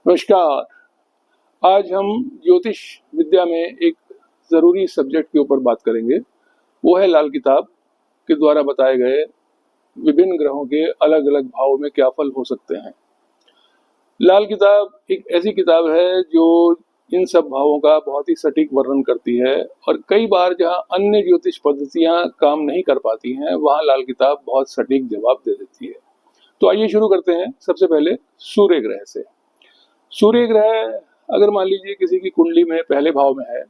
नमस्कार। आज हम ज्योतिष विद्या में एक ज़रूरी सब्जेक्ट के ऊपर बात करेंगे। वो है लाल किताब के द्वारा बताए गए विभिन्न ग्रहों के अलग अलग भावों में क्या फल हो सकते हैं। लाल किताब एक ऐसी किताब है जो इन सब भावों का बहुत ही सटीक वर्णन करती है और कई बार जहाँ अन्य ज्योतिष पद्धतियाँ काम नहीं कर पाती हैं, वहाँ लाल किताब बहुत सटीक जवाब दे देती है। तो आइए शुरू करते हैं सबसे पहले सूर्य ग्रह से। सूर्य ग्रह अगर मान लीजिए किसी की कुंडली में पहले भाव में है,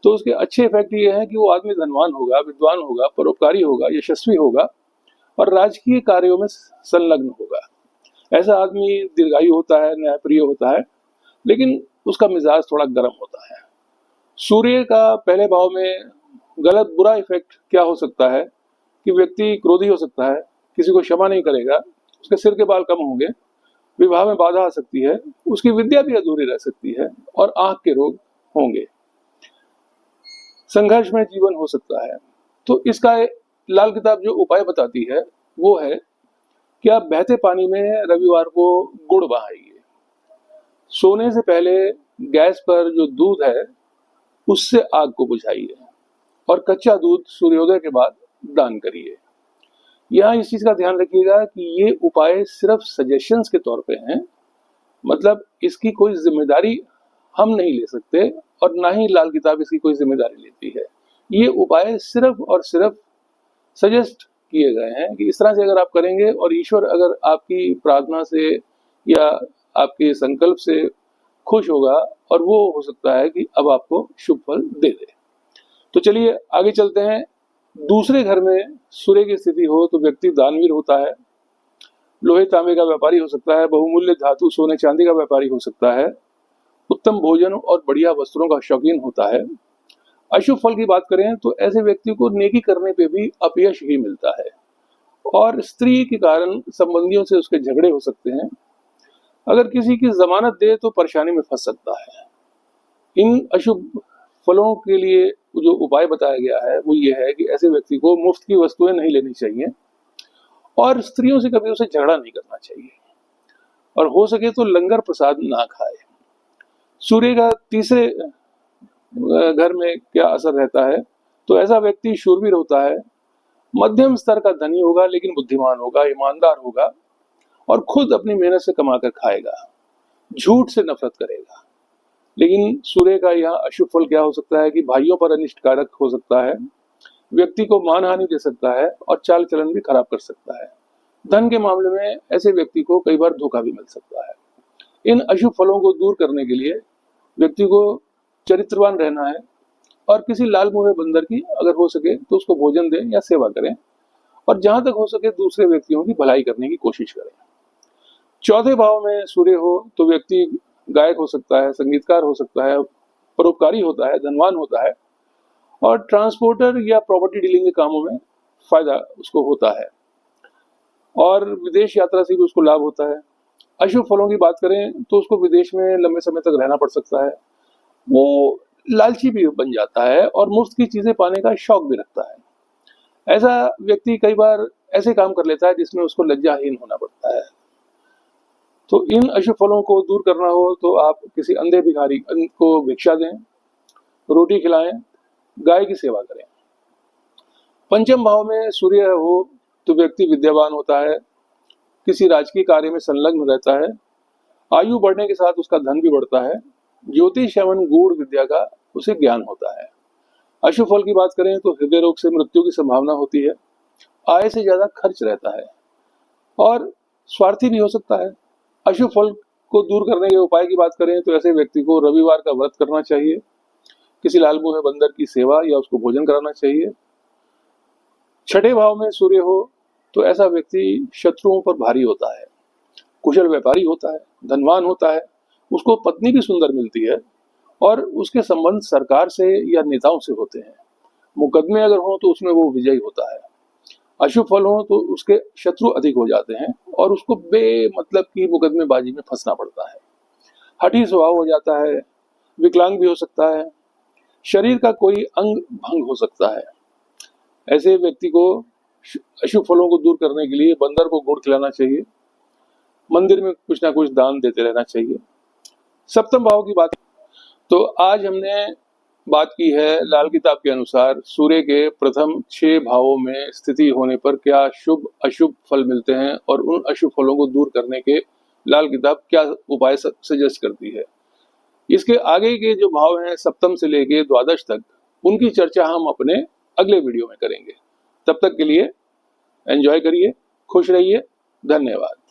तो उसके अच्छे इफेक्ट ये है कि वो आदमी धनवान होगा, विद्वान होगा, परोपकारी होगा, यशस्वी होगा और राजकीय कार्यों में संलग्न होगा। ऐसा आदमी दीर्घायु होता है, न्यायप्रिय होता है, लेकिन उसका मिजाज थोड़ा गर्म होता है। सूर्य का पहले भाव में गलत बुरा इफेक्ट क्या हो सकता है कि व्यक्ति क्रोधी हो सकता है, किसी को क्षमा नहीं करेगा, उसके सिर के बाल कम होंगे, विवाह में बाधा आ सकती है, उसकी विद्या भी अधूरी रह सकती है और आंख के रोग होंगे, संघर्ष में जीवन हो सकता है। तो इसका लाल किताब जो उपाय बताती है वो है कि आप बहते पानी में रविवार को गुड़ बहाइए। सोने से पहले गैस पर जो दूध है उससे आग को बुझाइए और कच्चा दूध सूर्योदय के बाद दान करिए। यहाँ इस चीज का ध्यान रखिएगा कि ये उपाय सिर्फ सजेशंस के तौर पे हैं, मतलब इसकी कोई जिम्मेदारी हम नहीं ले सकते और ना ही लाल किताब इसकी कोई जिम्मेदारी लेती है। ये उपाय सिर्फ और सिर्फ सजेस्ट किए गए हैं कि इस तरह से अगर आप करेंगे और ईश्वर अगर आपकी प्रार्थना से या आपके संकल्प से खुश होगा और वो हो सकता है कि अब आपको शुभ फल दे दे। तो चलिए आगे चलते हैं। दूसरे घर में सूर्य की स्थिति हो तो व्यक्ति दानवीर होता है, लोहे तांबे का व्यापारी हो सकता है, बहुमूल्य धातु सोने चांदी का व्यापारी हो सकता है, उत्तम भोजन और बढ़िया वस्त्रों का शौकीन होता है। अशुभ फल की बात करें तो ऐसे व्यक्ति को नेकी करने पे भी अपयश ही मिलता है और स्त्री के कारण संबंधियों से उसके झगड़े हो सकते हैं। अगर किसी की जमानत दे तो परेशानी में फंस सकता है। इन अशुभ फलों के लिए जो उपाय बताया गया है वो ये है कि ऐसे व्यक्ति को मुफ्त की वस्तुएं नहीं लेनी चाहिए और स्त्रियों से कभी उसे झगड़ा नहीं करना चाहिए और हो सके तो लंगर प्रसाद ना खाए। सूर्य का तीसरे घर में क्या असर रहता है तो ऐसा व्यक्ति शूरवीर होता है, मध्यम स्तर का धनी होगा लेकिन बुद्धिमान होगा, ईमानदार होगा और खुद अपनी मेहनत से कमाकर खाएगा, झूठ से नफरत करेगा। लेकिन सूर्य का यहाँ अशुभ फल क्या हो सकता है कि भाइयों पर अनिष्टकारक हो सकता है, व्यक्ति को मानहानि दे सकता है और चाल चलन भी खराब कर सकता है। धन के मामले में ऐसे व्यक्ति को कई बार धोखा भी मिल सकता है। इन अशुभ फलों को दूर करने के लिए व्यक्ति को चरित्रवान रहना है और किसी लाल मुँहे बंदर की अगर हो सके तो उसको भोजन दें या सेवा करें और जहां तक हो सके दूसरे व्यक्तियों की भलाई करने की कोशिश करें। चौथे भाव में सूर्य हो तो व्यक्ति गायक हो सकता है, संगीतकार हो सकता है, परोपकारी होता है, धनवान होता है और ट्रांसपोर्टर या प्रॉपर्टी डीलिंग के कामों में फायदा उसको होता है और विदेश यात्रा से भी उसको लाभ होता है। अशुभ फलों की बात करें तो उसको विदेश में लंबे समय तक रहना पड़ सकता है, वो लालची भी बन जाता है और मुफ्त की चीजें पाने का शौक भी रखता है। ऐसा व्यक्ति कई बार ऐसे काम कर लेता है जिसमें उसको लज्जाहीन होना पड़ता है। तो इन अशुभ फलों को दूर करना हो तो आप किसी अंधे भिखारी को भिक्षा दें, रोटी खिलाएं, गाय की सेवा करें। पंचम भाव में सूर्य हो तो व्यक्ति विद्यावान होता है, किसी राजकीय कार्य में संलग्न रहता है, आयु बढ़ने के साथ उसका धन भी बढ़ता है, ज्योतिष एवं गूढ़ विद्या का उसे ज्ञान होता है। अशुभ फल की बात करें तो हृदय रोग से मृत्यु की संभावना होती है, आय से ज्यादा खर्च रहता है और स्वार्थी भी हो सकता है। अशुभ फल को दूर करने के उपाय की बात करें तो ऐसे व्यक्ति को रविवार का व्रत करना चाहिए, किसी लाल मुँहे बंदर की सेवा या उसको भोजन कराना चाहिए। छठे भाव में सूर्य हो तो ऐसा व्यक्ति शत्रुओं पर भारी होता है, कुशल व्यापारी होता है, धनवान होता है, उसको पत्नी भी सुंदर मिलती है और उसके संबंध सरकार से या नेताओं से होते हैं। मुकदमे अगर हो तो उसमें वो विजयी होता है। अशुभ फल हो तो उसके शत्रु अधिक हो जाते हैं और उसको बेमतलब की मुकदमेबाजी में फंसना पड़ता है। हठी स्वभाव हो जाता है, विकलांग भी हो सकता है, शरीर का कोई अंग भंग हो सकता है। ऐसे व्यक्ति को अशुभ फलों को दूर करने के लिए बंदर को गुड़ खिलाना चाहिए, मंदिर में कुछ ना कुछ दान देते रहना चाहिए। सप्तम भाव की बात, तो आज हमने बात की है लाल किताब के अनुसार सूर्य के प्रथम 6 भावों में स्थिति होने पर क्या शुभ अशुभ फल मिलते हैं और उन अशुभ फलों को दूर करने के लाल किताब क्या उपाय सजेस्ट करती है। इसके आगे के जो भाव हैं सप्तम से लेके द्वादश तक, उनकी चर्चा हम अपने अगले वीडियो में करेंगे। तब तक के लिए एंजॉय करिए, खुश रहिए, धन्यवाद।